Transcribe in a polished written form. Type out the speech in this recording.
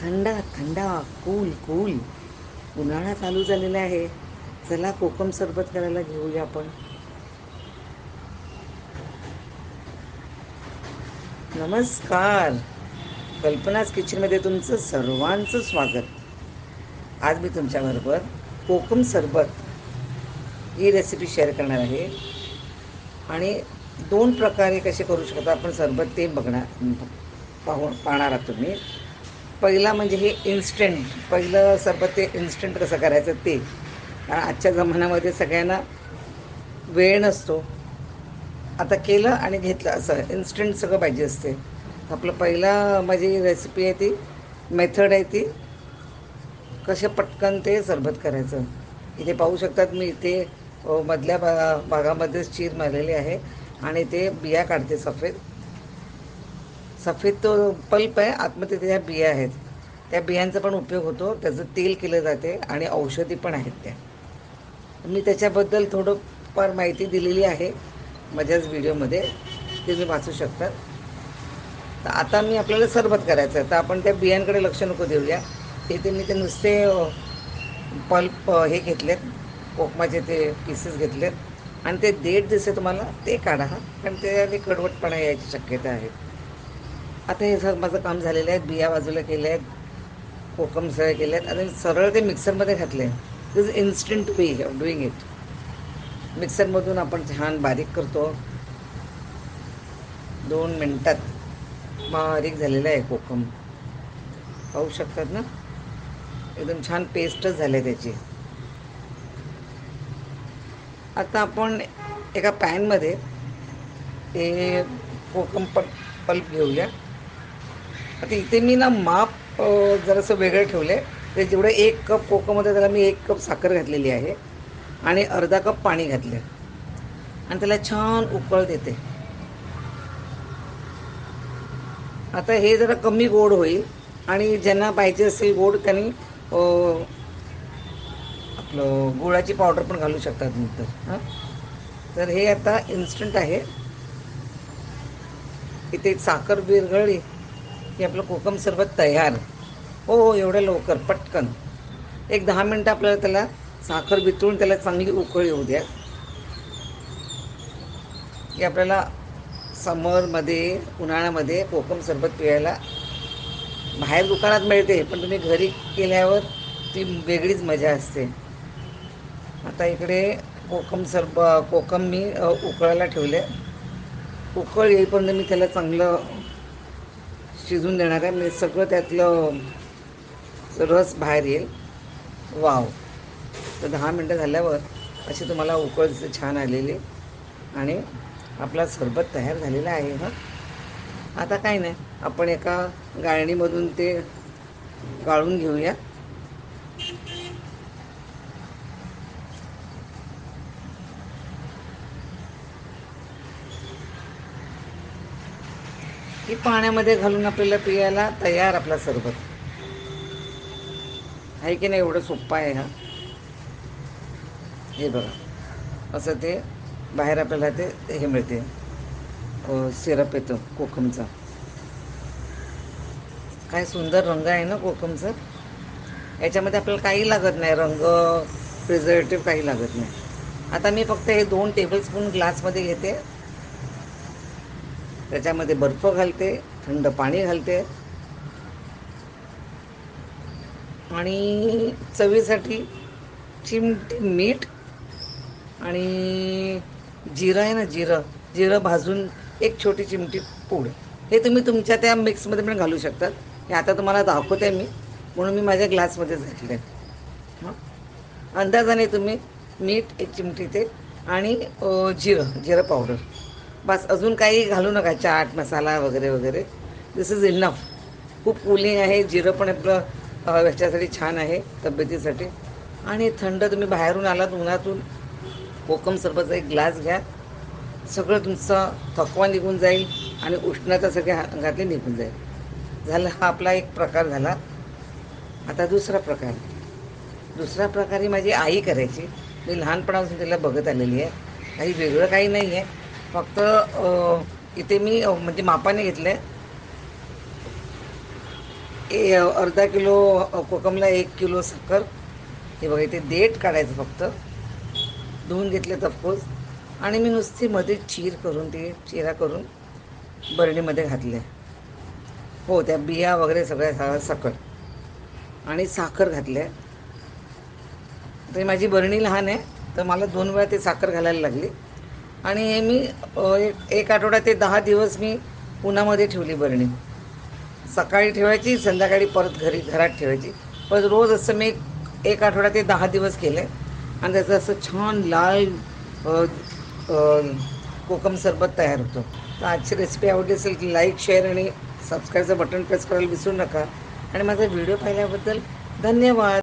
थंडा थंडा, cool cool. उन्हाळा चालू झालेला आहे. चला कोकम सरबत करायला घेऊया आपण. नमस्कार. कल्पनाच किचनमध्ये तुमचं सर्वांचं स्वागत. आज मी तुमच्याबरोबर कोकम सरबत ही रेसिपी शेअर करणार आहे. आणि दोन प्रकारे कसे करू शकता आपण सरबत ते पाहणार आहात तुम्ही. पहिला म्हणजे हे इन्स्टंट, पहिलं सरबत ते इन्स्टंट कसं करायचं ते. कारण आजच्या जमान्यामध्ये सगळ्यांना वेळ नसतो. आता केलं आणि घेतलं असं इन्स्टंट सगळं पाहिजे असते. आपलं पहिला माझी रेसिपी आहे ती, मेथड आहे ती, कसे पटकन ते सरबत करायचं. इथे पाहू शकतात मी इथे मधल्या भागामध्येच चीर मारलेली आहे आणि ते बिया काढते. सफेद सफेद तो पल्प आहे, आतमध्ये त्या बिया आहेत. त्या बियांचा पण उपयोग होतो, त्याचं तेल केलं जाते आणि औषधी पण आहेत त्या. मी त्याच्याबद्दल थोडंफार माहिती दिलेली आहे माझ्याच व्हिडिओमध्ये, ते मी वाचू शकतात. तर आता मी आपल्याला सरबत करायचं आहे, तर आपण त्या बियांकडे लक्ष नको देऊया. इथे मी ते नुसते पल्प हे घेतलेत, कोकमाचे ते पीसेस घेतलेत आणि ते देठ दिसते तुम्हाला ते काढा, कारण त्याने कडवटपणा यायची शक्यता आहे. आता हे सगळं माझं काम झालेलं आहे. बिया बाजूला केल्या आहेत, कोकम सगळे केले आहेत आणि सरळ ते मिक्सरमध्ये घातले. This instant way of doing it. मिक्सरमधून आपण छान बारीक करतो. 2 मिनटात बारीक झालेलं आहे कोकम. पाहू शकतात ना, एकदम छान पेस्टच झाली त्याची. आता आपण एका पॅनमध्ये ते कोकम पल्प घेऊया. आता इथे मी ना माप जरासं वेगळं ठेवलं आहे. ते जेवढं 1 कप कोकम होतं त्याला मी 1 कप साखर घातलेली आहे आणि अर्धा कप पाणी घातलं आणि त्याला छान उकळ देते. आता हे जरा कमी गोड होईल आणि ज्यांना पाहिजे असेल गोड त्यांनी आपलं गुळाची पावडर पण घालू शकतात नंतर. हां, तर हे आता इन्स्टंट आहे. इथे साखर विरघळली की आपलं कोकम सरबत तयार. हो हो, एवढ्या लवकर पटकन 1-10 मिनटं आपल्याला त्याला साखर वितळून त्याला चांगली उकळ येऊ द्या. की आपल्याला समरमध्ये, उन्हाळ्यामध्ये कोकम सरबत पियायला बाहेर दुकानात मिळते, पण तुम्ही घरी केल्यावर ती वेगळीच मजा असते. आता इकडे कोकम मी उकळायला ठेवले. उकळ येईपर्यंत मी त्याला चांगलं शिजून देणार आहे, म्हणजे सगळं त्यातलं रस बाहेर येईल. वाव. तर 10 मिनटं झाल्यावर अशी तुम्हाला उकळ दिसते छान आलेली आणि आपला सरबत तयार झालेला आहे. हां, आता काय नाही, आपण एका गाळणीमधून ते गाळून घेऊया. की पाण्यामध्ये घालून आपल्याला पियायला तयार आपला सरबत आहे की नाही. एवढं सोप्पं आहे. हा, हे बघा असं ते बाहेर आपल्याला ते हे मिळते, सिरप येतं कोकमचा. काय सुंदर रंग आहे ना कोकमचा. याच्यामध्ये आपल्याला काही लागत नाही, रंग, प्रिझर्वेटिव्ह काही लागत नाही. आता मी फक्त हे 2 टेबलस्पून ग्लासमध्ये घेते, त्याच्यामध्ये बर्फ घालते, थंड पाणी घालते आणि चवीसाठी चिमटी मीठ आणि जिरं आहे ना, जिरं जिरं भाजून 1 छोटी चिमटी पूड. हे तुम्ही तुमच्या त्या मिक्समध्ये पण घालू शकतात. हे आता तुम्हाला दाखवते मी, म्हणून मी माझ्या ग्लासमध्येच घातले. हां, अंदाजाने तुम्ही मीठ 1 चिमटी ते आणि जिरं पावडर, बस. अजून काही घालू नका, चाट मसाला वगैरे वगैरे. दिस इज इनफ. खूप कूलिंग आहे. जिरं पण आपलं ह्याच्यासाठी छान आहे, तब्येतीसाठी. आणि थंड, तुम्ही बाहेरून आलात उन्हातून, कोकम सरबतचा 1 ग्लास घ्या. सगळं तुमचा थकवा निघून जाईल आणि उष्णता सगळ्या अंगातली निघून जाईल. झालं, हा आपला एक प्रकार झाला. आता दुसरा प्रकार ही माझी आई करायची. मी लहानपणापासून तिला बघत आलेली आहे. काही वेगळं काही नाही आहे, फक्त इथे मी म्हणजे मापाने घेतलं आहे. अर्धा किलो कोकमला 1 किलो साखर. हे बघा इथे देठ काढायचं फक्त, धुवून घेतलेत ऑफकोर्स. आणि मी नुसती मध्ये चिरा करून बरणीमध्ये घातले. हो, त्या बिया वगैरे सगळ्या सकट आणि साखर घातल्या. तर माझी बरणी लहान आहे, तर मला 2 वेळा ते साखर घालायला लागली. आणि हे मी एक आठवडा ते 10 दिवस मी उन्हामध्ये ठेवली बरणी. सकाळी ठेवायची, संध्याकाळी परत घरात ठेवायची. पण रोज असं मी एक आठवडा ते 10 दिवस केले आणि त्याचं असं छान लाल अ, अ, कोकम सरबत तयार होतो. तर आजची रेसिपी आवडली असेल की लाईक, शेअर आणि सबस्क्राईबचं बटन प्रेस करायला विसरू नका. आणि माझा व्हिडिओ पाहिल्याबद्दल धन्यवाद.